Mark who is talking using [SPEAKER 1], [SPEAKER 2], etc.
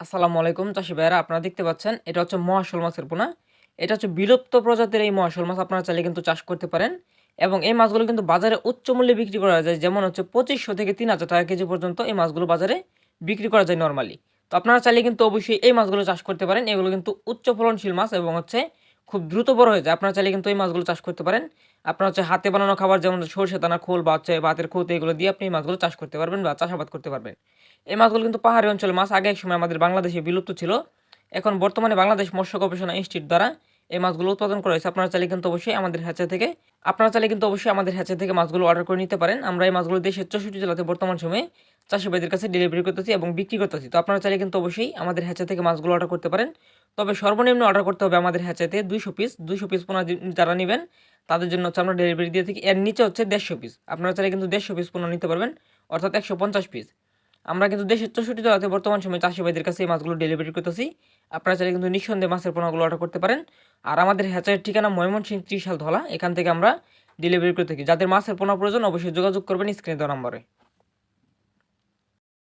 [SPEAKER 1] আসসালামু আলাইকুম চাষি ভাইয়েরা, আপনারা দেখতে পাচ্ছেন এটা হচ্ছে মহাশোল মাছের পোনা। এটা হচ্ছে বিলুপ্ত প্রজাতির এই মহাশোল মাছ, আপনারা চাইলে কিন্তু চাষ করতে পারেন। এবং এই মাছগুলো কিন্তু বাজারে উচ্চ মূল্যে বিক্রি করা যায়, যেমন হচ্ছে 2500 থেকে 3000 টাকা কেজি পর্যন্ত এই মাছগুলো বাজারে বিক্রি করা যায় নর্মালি। তো আপনারা চাইলে কিন্তু অবশ্যই এই মাছগুলো চাষ করতে পারেন। এগুলো কিন্তু উচ্চ ফলনশীল মাছ এবং হচ্ছে খুব দ্রুত বড় হয়ে যায়। আপনারা চাইলে কিন্তু এই মাছগুলো চাষ করতে পারেন। আপনারা হচ্ছে হাতে বানানো খাবার যেমন সরষে দানা খোল বা হচ্ছে ভাতের খুঁত, এগুলো দিয়ে আপনি এই মাছগুলো চাষ করতে পারবেন বা চাষাবাদ করতে পারবেন। এই মাছগুলো কিন্তু পাহাড়ি অঞ্চলের মাছ। আগে একসময় আমাদের বাংলাদেশে বিলুপ্ত ছিল। এখন বর্তমানে বাংলাদেশ মৎস্য গবেষণা ইনস্টিটিউট দ্বারা এই মাছগুলো উৎপাদন করা হয়েছে। আপনারা চাইলে কিন্তু অবশ্যই আমাদের হ্যাচে থেকে মাছগুলো অর্ডার করে নিতে পারেন। আমরা এই মাছগুলো দেশের 64 জেলাতে বর্তমান সময়ে চাষিভাইদের কাছে ডেলিভারি করতেছি এবং বিক্রি করতেছি। তো আপনারা চাইলে কিন্তু অবশ্যই আমাদের হ্যাচে থেকে মাছগুলো অর্ডার করতে পারেন। তবে সর্বনিম্ন অর্ডার করতে হবে আমাদের হ্যাচেতে 200 পিস পোনা যারা নেবেন তাদের জন্য হচ্ছে আমরা ডেলিভারি দিয়ে থাকি। এর নিচে হচ্ছে 150 পিস। আপনারা চাইলে কিন্তু 150 পিস পোনা নিতে পারবেন, অর্থাৎ 150 পিস। আমরা কিন্তু দেশের 64 জেলাতে বর্তমান সময়ে চাষি ভাইদের কাছে এই মাছগুলো ডেলিভারি করতেছি। আপনারা চাইলে কিন্তু নিঃসন্দেহে মাছের পোনাগুলো অর্ডার করতে পারেন। আর আমাদের হ্যাচারের ঠিকানা ময়মনসিংহ 30 ধলা। এখান থেকে আমরা ডেলিভারি করে থাকি। যাদের মাছের পোনা প্রয়োজন অবশ্যই যোগাযোগ করবেন স্ক্রিনে দেওয়া নম্বরে।